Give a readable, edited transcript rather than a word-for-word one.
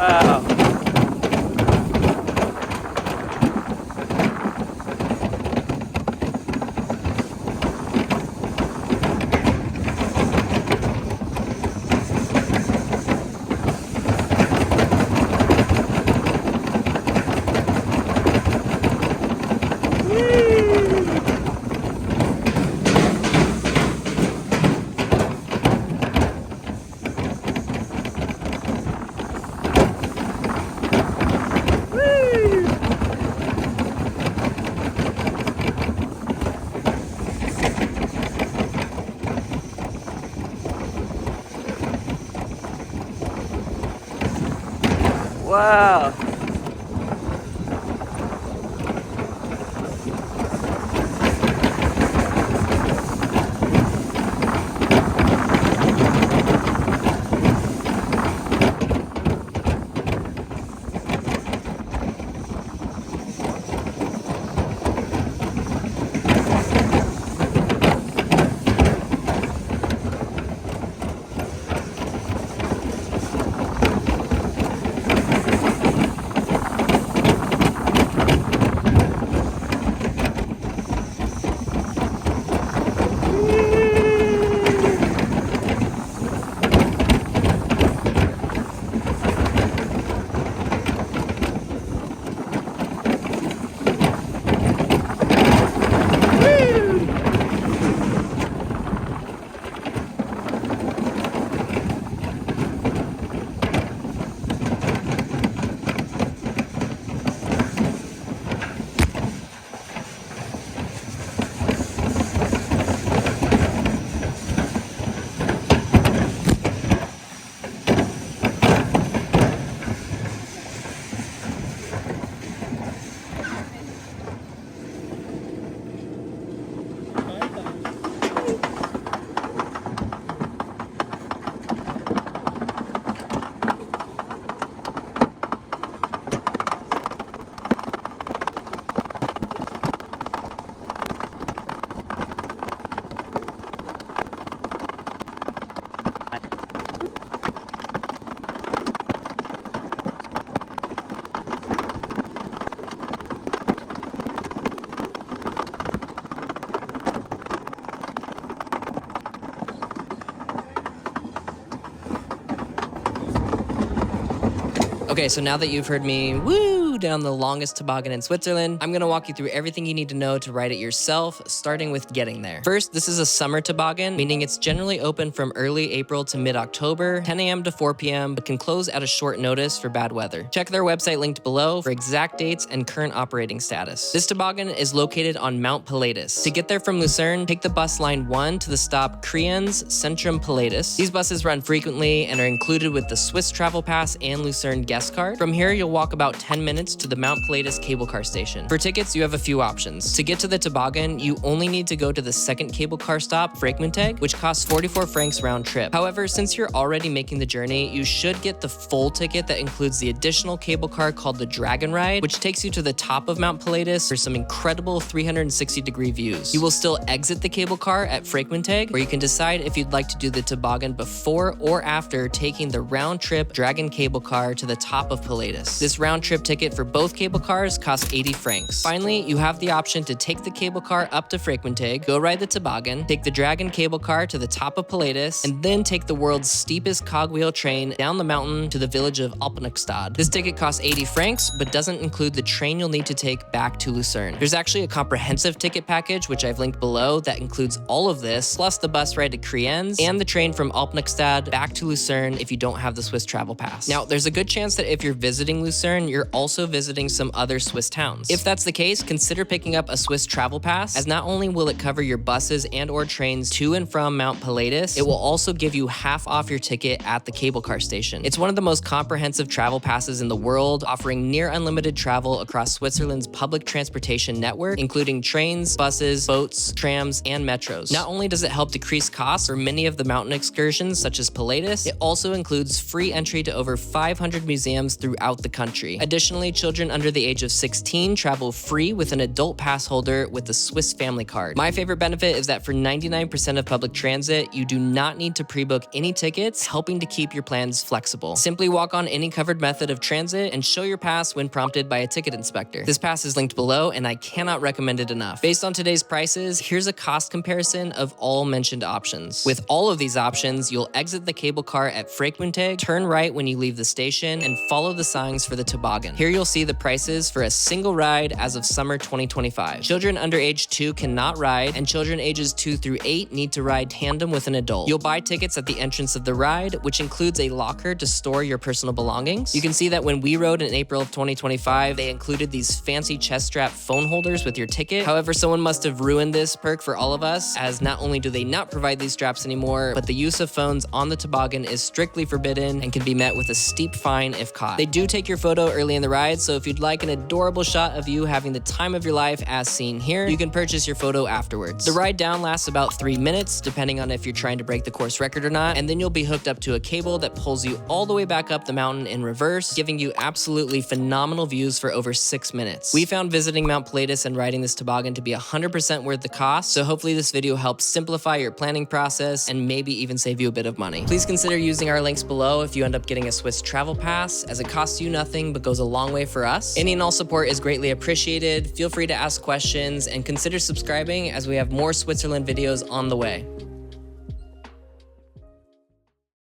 Wow. Wow. Okay, so now that you've heard me woo down the longest toboggan in Switzerland, I'm gonna walk you through everything you need to know to ride it yourself, starting with getting there. First, this is a summer toboggan, meaning it's generally open from early April to mid-October, 10 a.m. to 4 p.m., but can close at a short notice for bad weather. Check their website linked below for exact dates and current operating status. This toboggan is located on Mt Pilatus. To get there from Lucerne, take the bus line 1 to the stop Kriens Centrum Pilatus. These buses run frequently and are included with the Swiss Travel Pass and Lucerne guest card. From here, you'll walk about 10 minutes to the Mt Pilatus cable car station. For tickets, you have a few options. To get to the toboggan, you only need to go to the second cable car stop, Fräkigaudi, which costs 44 francs round trip. However, since you're already making the journey, you should get the full ticket that includes the additional cable car called the Dragon Ride, which takes you to the top of Mt Pilatus for some incredible 360-degree views. You will still exit the cable car at Fräkigaudi, where you can decide if you'd like to do the toboggan before or after taking the round-trip Dragon cable car to the top of Pilatus. This round-trip ticket for both cable cars costs 80 francs. Finally, you have the option to take the cable car up to Fräkigaudi, go ride the toboggan, take the Dragon cable car to the top of Pilatus, and then take the world's steepest cogwheel train down the mountain to the village of alpine. This ticket costs 80 francs, but doesn't include the train you'll need to take back to Lucerne. There's actually a comprehensive ticket package, which I've linked below, that includes all of this, plus the bus ride to Kriens and the train from alpine back to Lucerne if you don't have the Swiss Travel Pass. Now, there's a good chance that if you're visiting Lucerne, you're also visiting some other Swiss towns. If that's the case, consider picking up a Swiss Travel Pass, as not only will it cover your buses and or trains to and from Mt Pilatus, it will also give you half off your ticket at the cable car station. It's one of the most comprehensive travel passes in the world, offering near unlimited travel across Switzerland's public transportation network, including trains, buses, boats, trams, and metros. Not only does it help decrease costs for many of the mountain excursions, such as Pilatus, it also includes free entry to over 500 museums museums throughout the country. Additionally, children under the age of 16 travel free with an adult pass holder with the Swiss Family Card. My favorite benefit is that for 99% of public transit, you do not need to pre-book any tickets, helping to keep your plans flexible. Simply walk on any covered method of transit and show your pass when prompted by a ticket inspector. This pass is linked below, and I cannot recommend it enough. Based on today's prices, here's a cost comparison of all mentioned options. With all of these options, you'll exit the cable car at Fräkigaudi, turn right when you leave the station, and follow the signs for the toboggan. Here you'll see the prices for a single ride as of summer 2025. Children under age 2 cannot ride, and children ages 2 through 8 need to ride tandem with an adult. You'll buy tickets at the entrance of the ride, which includes a locker to store your personal belongings. You can see that when we rode in April of 2025, they included these fancy chest strap phone holders with your ticket. However, someone must have ruined this perk for all of us, as not only do they not provide these straps anymore, but the use of phones on the toboggan is strictly forbidden and can be met with a steep fine if caught. They do take your photo early in the ride, so if you'd like an adorable shot of you having the time of your life as seen here, you can purchase your photo afterwards. The ride down lasts about 3 minutes, depending on if you're trying to break the course record or not, and then you'll be hooked up to a cable that pulls you all the way back up the mountain in reverse, giving you absolutely phenomenal views for over 6 minutes. We found visiting Mt Pilatus and riding this toboggan to be 100% worth the cost, so hopefully this video helps simplify your planning process and maybe even save you a bit of money. Please consider using our links below if you end up getting a Swiss travel pass, as it costs you nothing but goes a long way for us. Any and all support is greatly appreciated. Feel free to ask questions and consider subscribing, as we have more Switzerland videos on the way.